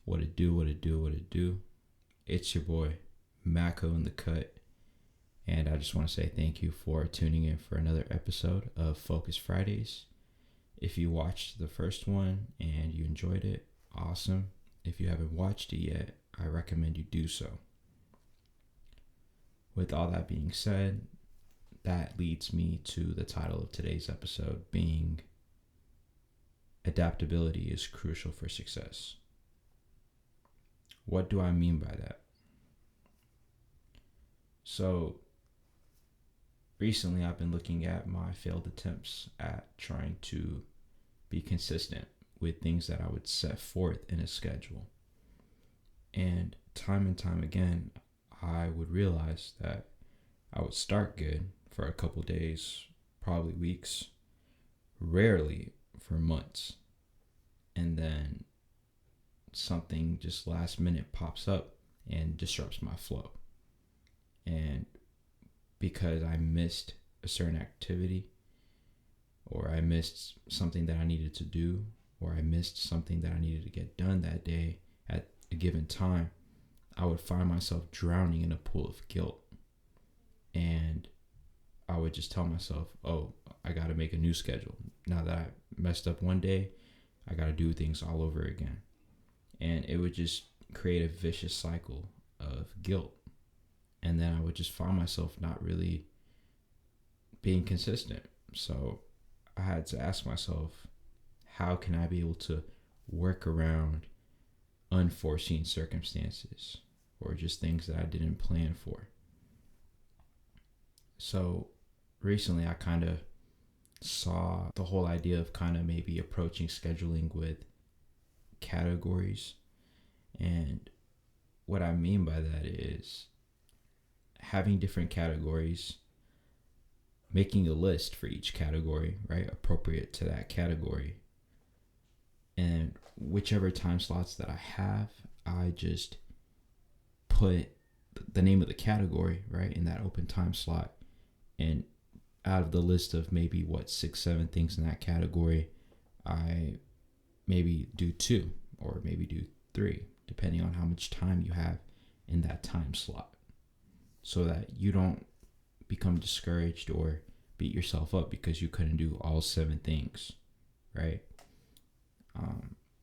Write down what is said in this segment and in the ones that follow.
What it do, what it do, what it do. It's your boy, Mako in the cut. And I just want to say thank you for tuning in for another episode of Focus Fridays. If you watched the first one and you enjoyed it, awesome. If you haven't watched it yet, I recommend you do so. With all that being said, that leads me to the title of today's episode being Adaptability is Crucial for Success. What do I mean by that? So, recently I've been looking at my failed attempts at trying to be consistent with things that I would set forth in a schedule. And time again, I would realize that I would start good for a couple days, probably weeks, rarely for months. And then something just last minute pops up and disrupts my flow. And because I missed a certain activity, or I missed something that I needed to do, or I missed something that I needed to get done that day at a given time, I would find myself drowning in a pool of guilt. And I would just tell myself, oh, I got to make a new schedule. Now that I messed up one day, I got to do things all over again. And it would just create a vicious cycle of guilt. And then I would just find myself not really being consistent. So I had to ask myself, how can I be able to work around unforeseen circumstances or just things that I didn't plan for? So recently I kind of saw the whole idea of kind of maybe approaching scheduling with categories. And what I mean by that is having different categories, making a list for each category, right, appropriate to that category. And whichever time slots that I have, I just put the name of the category, right, in that open time slot. And out of the list of maybe 6-7 things in that category, I maybe do 2 or maybe do 3, depending on how much time you have in that time slot, so that you don't become discouraged or beat yourself up because you couldn't do all 7 things, right?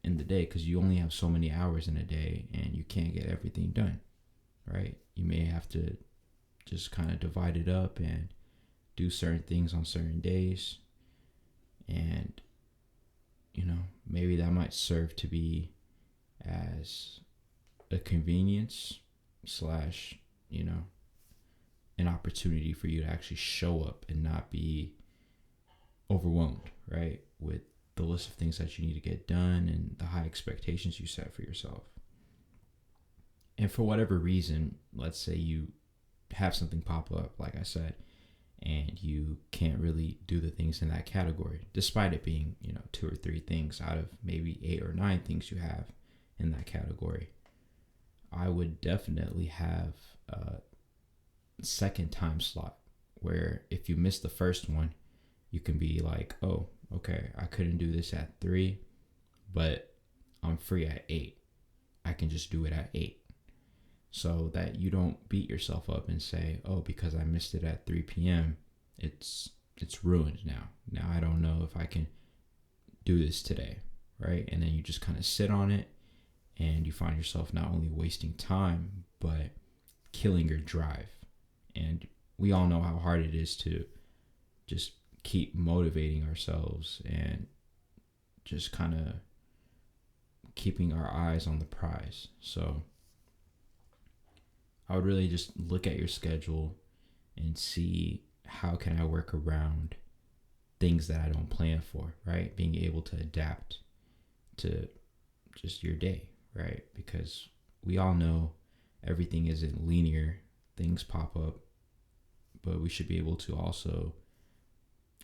In the day, because you only have so many hours in a day and you can't get everything done, right? You may have to just kind of divide it up and do certain things on certain days. And, maybe that might serve to be as a convenience / an opportunity for you to actually show up and not be overwhelmed, right, with the list of things that you need to get done and the high expectations you set for yourself. And for whatever reason, let's say you have something pop up, like I said, and you can't really do the things in that category, despite it being, 2 or 3 things out of maybe 8 or 9 things you have in that category. I would definitely have a second time slot where if you miss the first one, you can be like, oh, okay, I couldn't do this at 3, but I'm free at 8. I can just do it at 8. So that you don't beat yourself up and say, oh, because I missed it at 3 p.m., it's ruined now. Now I don't know if I can do this today, right? And then you just kind of sit on it and you find yourself not only wasting time, but killing your drive. And we all know how hard it is to just keep motivating ourselves and just kind of keeping our eyes on the prize. So I would really just look at your schedule and see how can I work around things that I don't plan for, right? Being able to adapt to just your day, right? Because we all know everything isn't linear. Things pop up, but we should be able to also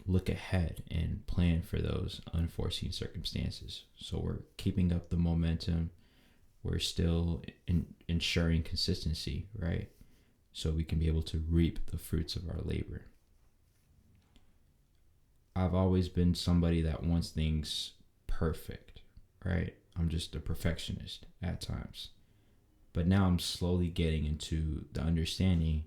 look ahead and plan for those unforeseen circumstances. So we're keeping up the momentum. We're still ensuring consistency, right? So we can be able to reap the fruits of our labor. I've always been somebody that wants things perfect, right? I'm just a perfectionist at times. But now I'm slowly getting into the understanding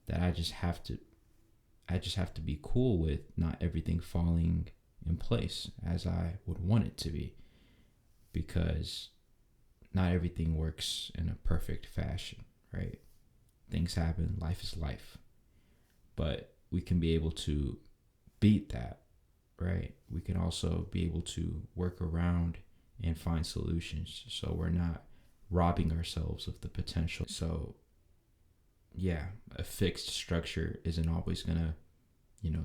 that I just have to be cool with not everything falling in place as I would want it to be, because not everything works in a perfect fashion, right? Things happen, life is life. But we can be able to beat that, right? We can also be able to work around and find solutions so we're not robbing ourselves of the potential. So, yeah, a fixed structure isn't always going to,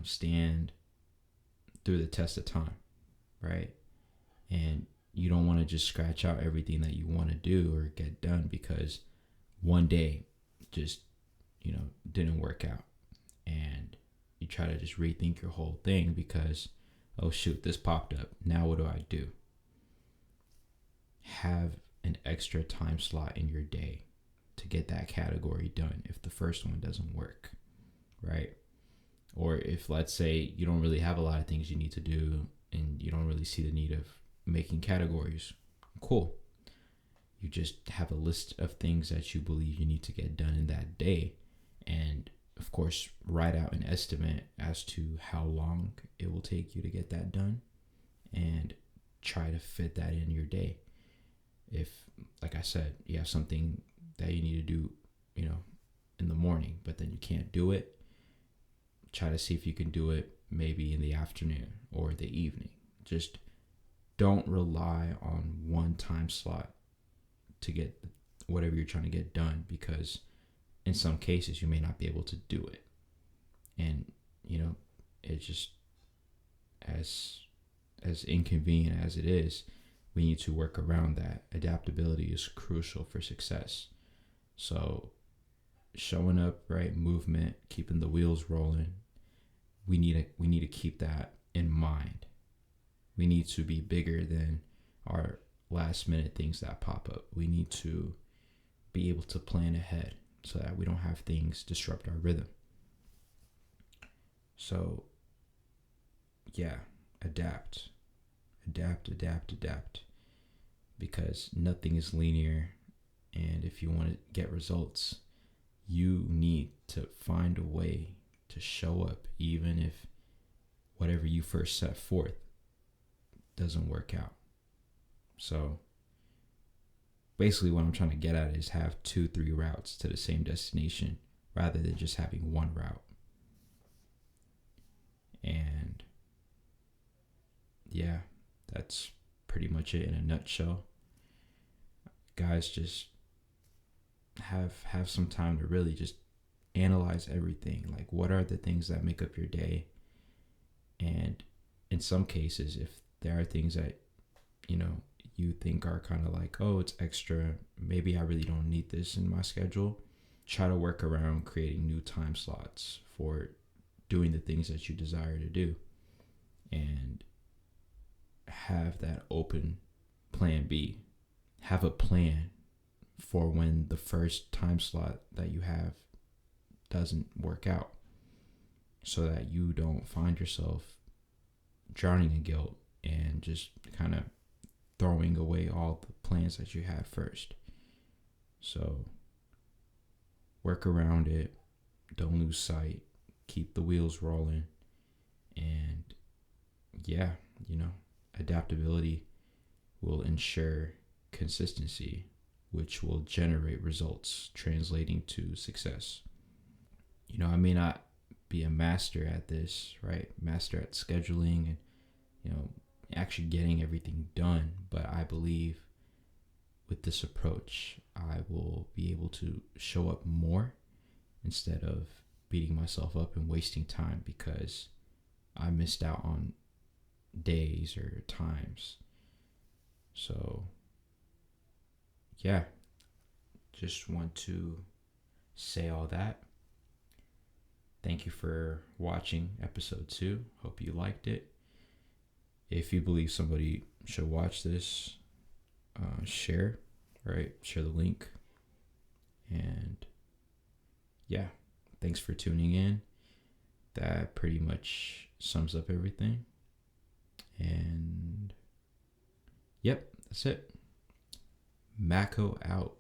stand through the test of time, right? And you don't want to just scratch out everything that you want to do or get done because one day just, didn't work out. And you try to just rethink your whole thing because, oh shoot, this popped up. Now what do I do? Have an extra time slot in your day to get that category done if the first one doesn't work, right? Or if, let's say, you don't really have a lot of things you need to do and you don't really see the need of making categories, cool. You just have a list of things that you believe you need to get done in that day, and of course write out an estimate as to how long it will take you to get that done, and try to fit that in your day. If, like I said, you have something that you need to do, in the morning, but then you can't do it, try to see if you can do it maybe in the afternoon or the evening. Just don't rely on one time slot to get whatever you're trying to get done, because in some cases you may not be able to do it. And, it's just as inconvenient as it is, we need to work around that. Adaptability is crucial for success. So showing up, right, movement, keeping the wheels rolling, we need to keep that in mind. We need to be bigger than our last minute things that pop up. We need to be able to plan ahead so that we don't have things disrupt our rhythm. So yeah, adapt, because nothing is linear. And if you want to get results, you need to find a way to show up, even if whatever you first set forth doesn't work out. So basically what I'm trying to get at is have 2-3 routes to the same destination rather than just having one route. And yeah, that's pretty much it in a nutshell. Guys, just have some time to really just analyze everything. Like, what are the things that make up your day? And in some cases, if there are things that you think are kind of like, oh, it's extra, maybe I really don't need this in my schedule, try to work around creating new time slots for doing the things that you desire to do, and have that open plan B. Have a plan for when the first time slot that you have doesn't work out, so that you don't find yourself drowning in guilt and just kind of throwing away all the plans that you had first. So work around it, don't lose sight, keep the wheels rolling, and yeah, adaptability will ensure consistency, which will generate results translating to success. I may not be a master at this, right? Master at scheduling and, actually getting everything done. But I believe with this approach, I will be able to show up more instead of beating myself up and wasting time because I missed out on days or times. So, yeah, just want to say all that. Thank you for watching episode 2. Hope you liked it. If you believe somebody should watch this, share the link. And yeah, thanks for tuning in. That pretty much sums up everything. And yep, that's it. Mako out.